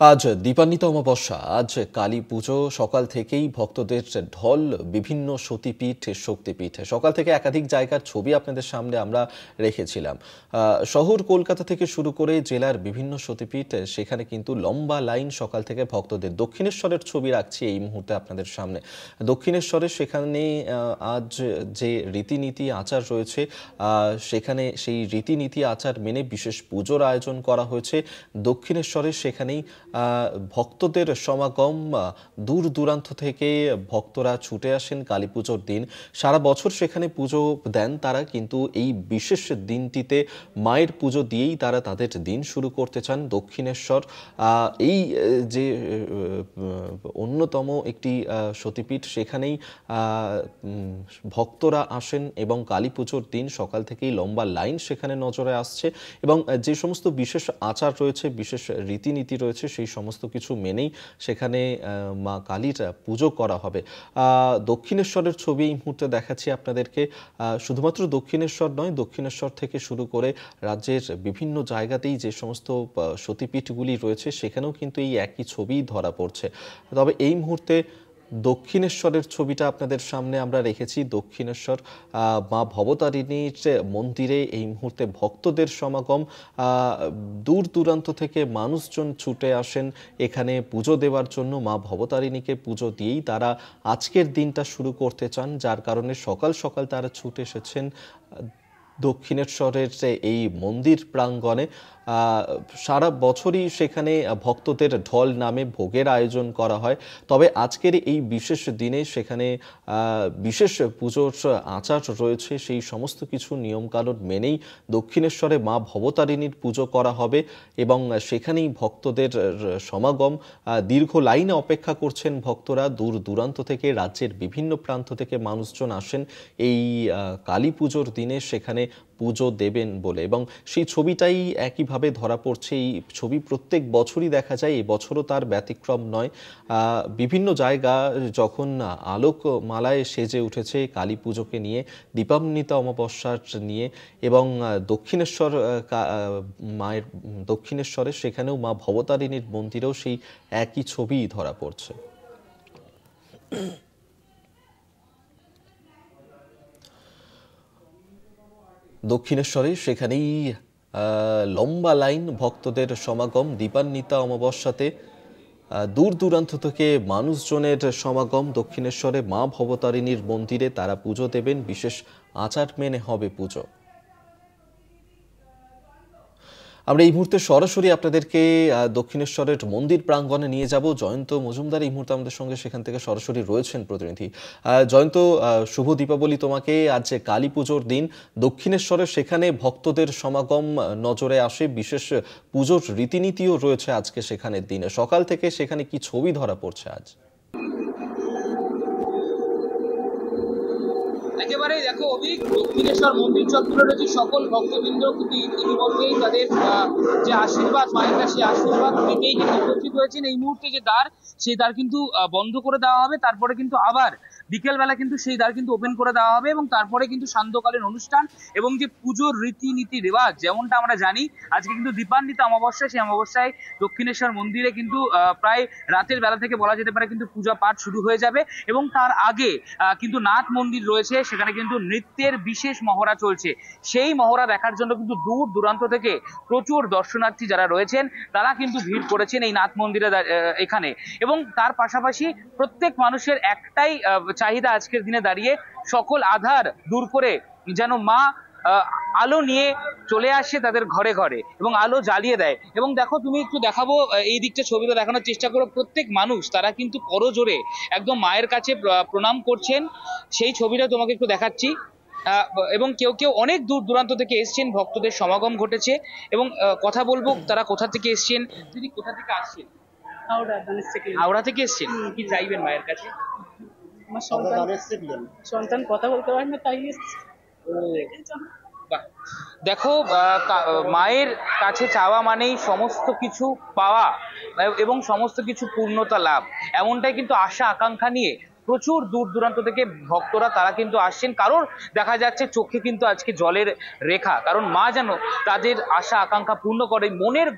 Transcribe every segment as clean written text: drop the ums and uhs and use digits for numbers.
আজ দীপান্বিতা অমাবস্যা, আজ কালী পুজো। সকাল থেকেই ভক্তদের ঢল বিভিন্ন সতীপীঠ, শক্তিপীঠ। সকাল থেকে একাধিক জায়গার ছবি আপনাদের সামনে আমরা রেখেছিলাম। শহর কলকাতা থেকে শুরু করে জেলার বিভিন্ন সতীপীঠ, সেখানে কিন্তু লম্বা লাইন সকাল থেকে ভক্তদের। দক্ষিণেশ্বরের ছবি রাখছি এই মুহূর্তে আপনাদের সামনে। দক্ষিণেশ্বরে সেখানে আজ যে রীতিনীতি আচার রয়েছে, সেখানে সেই রীতিনীতি আচার মেনে বিশেষ পুজোর আয়োজন করা হয়েছে দক্ষিণেশ্বরে। সেখানেই ভক্তদের সমাগম। দূর দূরান্ত থেকে ভক্তরা ছুটে আসেন কালী পুজোর দিন। সারা বছর সেখানে পুজো দেন তারা, কিন্তু এই বিশেষ দিনটিতে মায়ের পুজো দিয়েই তারা তাদের দিন শুরু করতে চান। দক্ষিণেশ্বর এই যে অন্যতম একটি সতীপীঠ, সেখানেই ভক্তরা আসেন এবং কালী পুজোর দিন সকাল থেকেই লম্বা লাইন সেখানে নজরে আসছে। এবং যে সমস্ত বিশেষ আচার রয়েছে, বিশেষ রীতিনীতি রয়েছে, সেই সমস্ত কিছু মেনেই সেখানে মা কালীর পুজো করা হবে। দক্ষিণেশ্বরের ছবি এই মুহূর্তে দেখাচ্ছি আপনাদেরকে। শুধুমাত্র দক্ষিণেশ্বর নয়, দক্ষিণেশ্বর থেকে শুরু করে রাজ্যের বিভিন্ন জায়গাতেই যে সমস্ত সতীপীঠগুলি রয়েছে, সেখানেও কিন্তু এই একই ছবি ধরা পড়ছে। তবে এই মুহূর্তে দক্ষিণেশ্বরের ছবিটা আপনাদের সামনে আমরা রেখেছি। দক্ষিণেশ্বর মা ভবতারিণীর মন্দিরে এই মুহূর্তে ভক্তদের সমাগম। দূর দূরান্ত থেকে মানুষজন ছুটে আসেন এখানে পুজো দেওয়ার জন্য। মা ভবতারিণীকে পুজো দিয়েই তারা আজকের দিনটা শুরু করতে চান, যার কারণে সকাল সকাল তারা ছুটে এসেছেন দক্ষিণেশ্বরের এই মন্দির প্রাঙ্গণে। সারা বছরই সেখানে ভক্তদের ঢল নামে ভোগের আয়োজন করা হয়। তবে আজকের এই বিশেষ দিনে সেখানে বিশেষ পুজোর আচার রয়েছে। সেই সমস্ত কিছু নিয়মকানুন মেনেই দক্ষিণেশ্বরে মা ভবতারিণীর পুজো করা হবে এবং সেখানেই ভক্তদের সমাগম। দীর্ঘ লাইনে অপেক্ষা করছেন ভক্তরা। দূর দূরান্ত থেকে, রাজ্যের বিভিন্ন প্রান্ত থেকে মানুষজন আসেন এই কালী পুজোর দিনে সেখানে পুজো দেবেন বলে। এবং সেই ছবিটাই একইভাবে ধরা পড়ছে। এই ছবি প্রত্যেক বছরই দেখা যায়, এই বছরও তার ব্যতিক্রম নয়। বিভিন্ন জায়গা যখন আলোকমালায় সেজে উঠেছে কালী পুজোকে নিয়ে, দীপান্বিতা অমাবস্যার নিয়ে। এবং দক্ষিণেশ্বর মায়ের দক্ষিণেশ্বরে সেখানেও মা ভবতারিণীর মন্দিরেও সেই একই ছবি ধরা পড়ছে। দক্ষিণেশ্বরে সেখানেই লম্বা লাইন, ভক্তদের সমাগম। দীপান্বিতা অমাবস্যাতে দূর দূরান্ত থেকে মানুষজনের সমাগম দক্ষিণেশ্বরে মা ভবতারিণীর মন্দিরে। তারা পুজো দেবেন, বিশেষ আচার মেনে হবে পুজো। আমরা এই মুহূর্তে সরাসরি আপনাদেরকে দক্ষিণেশ্বরের মন্দির প্রাঙ্গণে নিয়ে যাব। জয়ন্ত মজুমদার এই মুহূর্তে আমাদের সঙ্গে সেখান থেকে সরাসরি রয়েছেন প্রতিনিধি। জয়ন্ত, শুভ দীপাবলি তোমাকে। আজ কালী পুজোর দিন দক্ষিণেশ্বরে সেখানে ভক্তদের সমাগম নজরে আসে, বিশেষ পুজোর রীতিনীতিও রয়েছে আজকে সেখানের দিনে। সকাল থেকে সেখানে কি ছবি ধরা পড়ছে আজ? একেবারেই দেখো অভিক, দক্ষিণেশ্বর মন্দির চত্বরে রয়েছে সকল ভক্তবৃন্দ কিন্তু ইতিমধ্যেই তাদের যে আশীর্বাদ, মায়ের কাছে আশীর্বাদ থেকেই কিন্তু উপস্থিত হয়েছেন। এই মুহূর্তে যে দ্বার, সেই দ্বার কিন্তু বন্ধ করে দেওয়া হবে। তারপরে কিন্তু আবার বিকেলবেলা কিন্তু সেই দ্বার কিন্তু ওপেন করে দেওয়া হবে এবং তারপরে কিন্তু সান্ধ্যকালীন অনুষ্ঠান এবং যে পুজোর রীতিনীতি রেওয়াজ, যেমনটা আমরা জানি আজকে কিন্তু দীপান্বিতা অমাবস্যা। সেই অমাবস্যায় দক্ষিণেশ্বর মন্দিরে কিন্তু প্রায় রাতের বেলা থেকে বলা যেতে পারে কিন্তু পূজা পাঠ শুরু হয়ে যাবে। এবং তার আগে কিন্তু নাথ মন্দির রয়েছে, সেখানে কিন্তু নৃত্যের বিশেষ মহড়া চলছে। সেই মহড়া দেখার জন্য কিন্তু দূর দূরান্ত থেকে প্রচুর দর্শনার্থী যারা রয়েছেন তারা কিন্তু ভিড় করেছেন এই নাথ মন্দিরে এখানে। এবং তার পাশাপাশি প্রত্যেক মানুষের একটাই চাহিদা আজকের দিনে দাঁড়িয়ে, সকল আধার দূর করে যেন মা আলো নিয়ে চলে আসে তাদের ঘরে ঘরে এবং আলো জ্বালিয়ে দেয়। এবং দেখো, তুমি একটু দেখাবো এই দিকটা, ছবিটা দেখানোর চেষ্টা করো। প্রত্যেক মানুষ তারা কিন্তু করজোড়ে একদম মায়ের কাছে প্রণাম করছেন। সেই ছবিটা তোমাকে একটু দেখাচ্ছি। এবং কেউ কেউ অনেক দূর দূরান্ত থেকে এসছেন, ভক্তদের সমাগম ঘটেছে। এবং কথা বলবো তারা কোথা থেকে এসছেন। দিদি, কোথা থেকে আসছেন? হাওড়া থেকে এসছেন। কি চাইবেন মায়ের কাছে? আমার সন্তান কথা বলতে পারে না, তাই এসছে। দেখো, মায়ের কাছে চাওয়া মানেই সমস্ত কিছু পাওয়া এবং সমস্ত কিছু পূর্ণতা লাভ, এমনটাই কিন্তু আশা আকাঙ্ক্ষা নিয়ে প্রচুর দূর দূরান্ত থেকে ভক্তরা তারা কিন্তু আসছেন। কারোর দেখা যাচ্ছে চোখে কিন্তু আজকে জলের রেখা, কারণ মা যেন তাদের আশা আকাঙ্ক্ষা পূর্ণ করে। মনের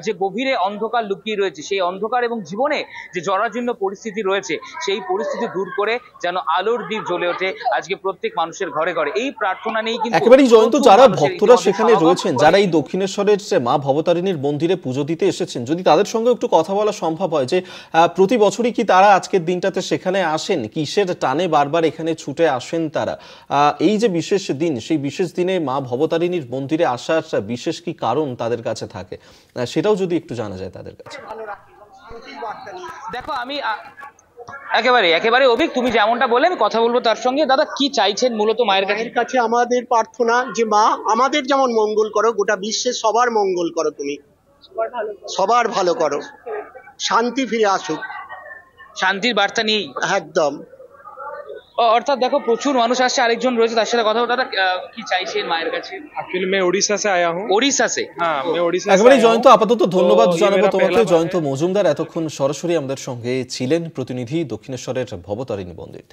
যে গভীরে অন্ধকার লুকিয়ে রয়েছে, সেই অন্ধকার এবং জীবনে যে জরাজীর্ণ পরিস্থিতি রয়েছে, সেই পরিস্থিতি দূর করে যেন আলোর দ্বীপ জ্বলে ওঠে আজকে প্রত্যেক মানুষের ঘরে ঘরে। এই প্রার্থনা নেই কিন্তু একেবারেই জয়ন্ত, প্রচুর যারা মানুষের ভক্তরা ইতিমধ্যে সেখানে সমাগম রয়েছেন, করে। যারা এই দক্ষিণেশ্বরের যে মা ভবতারিণীর মন্দিরে পুজো দিতে এসেছেন, যদি তাদের সঙ্গে একটু কথা বলা সম্ভব হয় যে প্রতি বছরই কি তারা আজকের দিনটাতে সেখানে আসেন, কিসের টানে বারবার এখানে ছুটে আসেন তারা, এই যে বিশেষ দিন, সেই বিশেষ দিনে মা ভবতারিণীর মন্দিরে আসার বিশেষ কি কারণ তাদের কাছে থাকে, সেটাও যদি একটু জানা যায় তাদের কাছে। দেখো আমি একেবারে অভিক, তুমি যেমনটা বললে আমি কথা বলবো তার সঙ্গে। দাদা, কি চাইছেন মূলত মায়ের কাছে? মায়ের কাছে আমাদের প্রার্থনা যে মা আমাদের যেমন মঙ্গল করো, গোটা বিশ্বের সবার মঙ্গল করো, তুমি সবার ভালো করো, শান্তি ফিরে আসুক, শান্তির বার্তা নিয়েই একদম। অর্থাৎ দেখো প্রচুর মানুষ আসছে, আরেকজন রয়েছে তার সাথে কথা বলতে। দাদা, কি চাইছেন মায়ের কাছে? एक्चुअली मैं उड़ीसा से आया हूँ। ওড়িশা সে? हाँ, मैं उड़ीसा से একেবারেই आया জয়ন্ত, हूँ। আপাতত ধন্যবাদ তো জানাবো ये मेरा তোমাকে। पहला बार জয়ন্ত है। মজুমদার এতক্ষণ সরাসরি আমাদের সঙ্গে ছিলেন, প্রতিনিধি দক্ষিণেশ্বরের ভবতারিণী মন্দির থেকে।